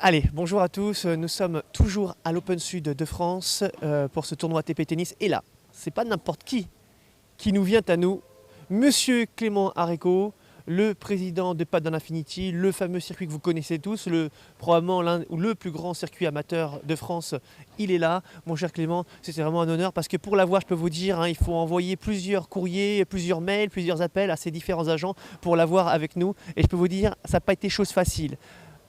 Allez, bonjour à tous. Nous sommes toujours à l'Open Sud de France pour ce tournoi ATP Tennis. Et là, c'est pas n'importe qui nous vient à nous. Monsieur Clément Aréco, le président de Padel Infinity, le fameux circuit que vous connaissez tous, probablement l'un ou le plus grand circuit amateur de France. Il est là, mon cher Clément. C'est vraiment un honneur parce que pour l'avoir, je peux vous dire, il faut envoyer plusieurs courriers, plusieurs mails, plusieurs appels à ces différents agents pour l'avoir avec nous. Et je peux vous dire, ça n'a pas été chose facile.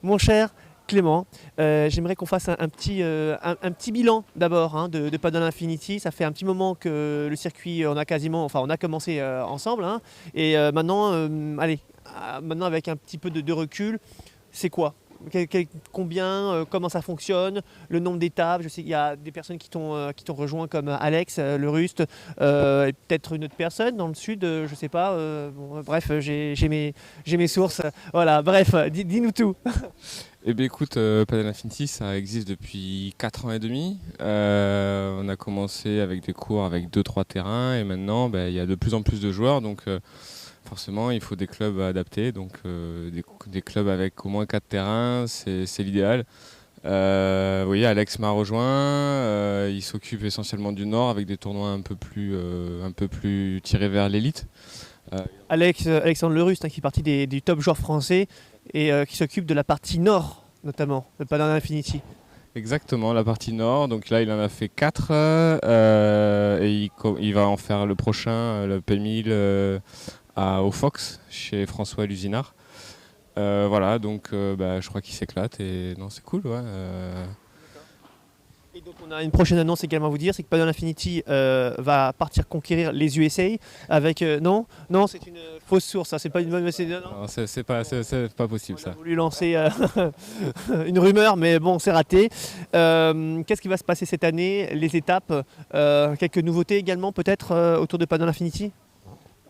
Mon cher Clément, j'aimerais qu'on fasse un petit bilan d'abord de Padel Infinity. Ça fait un petit moment que le circuit, on a commencé ensemble. Et maintenant, maintenant avec un petit peu de recul, c'est quoi? Combien, comment ça fonctionne, le nombre d'étapes? Je sais qu'il y a des personnes qui t'ont rejoint comme Alex, le Ruste, et peut-être une autre personne dans le sud, je sais pas. Bref, j'ai mes sources. Voilà, bref, dis-nous tout. Eh bien écoute, Padel Infinity, ça existe depuis 4 ans et demi. On a commencé avec des cours avec 2-3 terrains et maintenant il y a de plus en plus de joueurs. Donc forcément il faut des clubs adaptés. Donc des clubs avec au moins 4 terrains, c'est l'idéal. Vous voyez, Alex m'a rejoint. Il s'occupe essentiellement du Nord avec des tournois un peu plus tirés vers l'élite. Alexandre Leruste, qui fait partie du top joueurs français et qui s'occupe de la partie nord, notamment, de Padel Infinity. Exactement, la partie nord. Donc là, il en a fait 4 et il va en faire le prochain, le P1000 au Fox, chez François Lusinard. Voilà, donc je crois qu'il s'éclate et non, c'est cool. Ouais, Et donc on a une prochaine annonce également à vous dire, c'est que Padel Infinity va partir conquérir les USA avec... non, c'est une fausse source, c'est pas une bonne... Non, c'est pas possible ça. On a voulu lancer une rumeur, mais bon, c'est raté. Qu'est-ce qui va se passer cette année? Les étapes, quelques nouveautés également peut-être autour de Padel Infinity?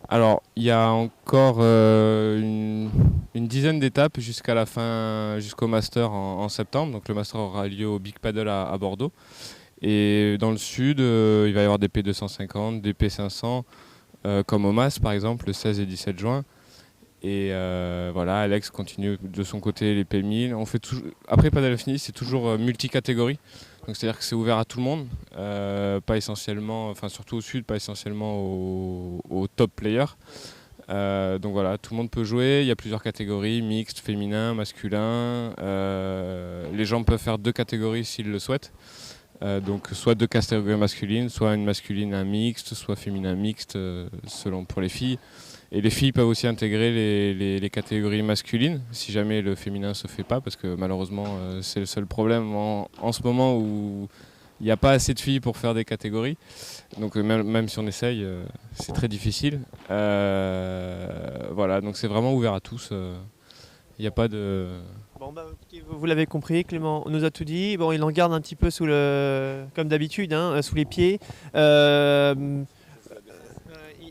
Alors, il y a encore une dizaine d'étapes jusqu'à la fin, jusqu'au Master en septembre. Donc le Master aura lieu au Big Paddle à Bordeaux. Et dans le sud, il va y avoir des P250, des P500, comme au MAS par exemple, le 16 et 17 juin. Et voilà, Alex continue de son côté les P1000. Après Padel Infinity, c'est toujours multicatégorie. Donc c'est-à-dire que c'est ouvert à tout le monde, pas essentiellement, enfin surtout au sud, pas essentiellement aux top players. Donc voilà, tout le monde peut jouer, il y a plusieurs catégories, mixte, féminin, masculin. Les gens peuvent faire 2 catégories s'ils le souhaitent. Donc soit 2 catégories masculines, soit une masculine, un mixte, soit féminin mixte, selon pour les filles. Et les filles peuvent aussi intégrer les catégories masculines, si jamais le féminin ne se fait pas, parce que malheureusement c'est le seul problème en ce moment où il n'y a pas assez de filles pour faire des catégories. Donc même si on essaye, c'est très difficile. Voilà, donc c'est vraiment ouvert à tous. Il n'y a pas de... Bon, vous l'avez compris, Clément nous a tout dit. Bon, il en garde un petit peu comme d'habitude, sous les pieds.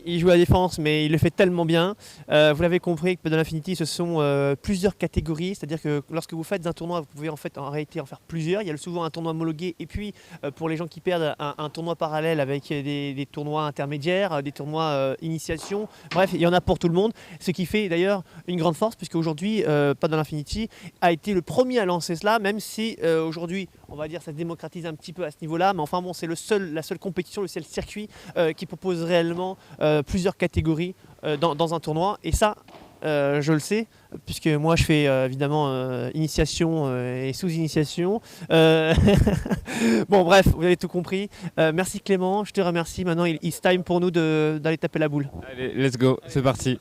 Il joue à la défense, mais il le fait tellement bien. Vous l'avez compris, que Padel Infinity, ce sont plusieurs catégories. C'est-à-dire que lorsque vous faites un tournoi, vous pouvez en réalité en faire plusieurs. Il y a souvent un tournoi homologué. Et puis, pour les gens qui perdent, un tournoi parallèle avec des tournois intermédiaires, des tournois initiation. Bref, il y en a pour tout le monde. Ce qui fait d'ailleurs une grande force, puisque aujourd'hui, Padel Infinity a été le premier à lancer cela, même si aujourd'hui, on va dire, ça se démocratise un petit peu à ce niveau-là. Mais enfin bon, c'est la seule compétition, le seul circuit qui propose réellement plusieurs catégories dans un tournoi. Et ça, je le sais, puisque moi je fais évidemment initiation et sous-initiation. Bon bref, vous avez tout compris. Merci Clément, je te remercie. Maintenant, it's time pour nous d'aller taper la boule. Allez, let's go, c'est parti.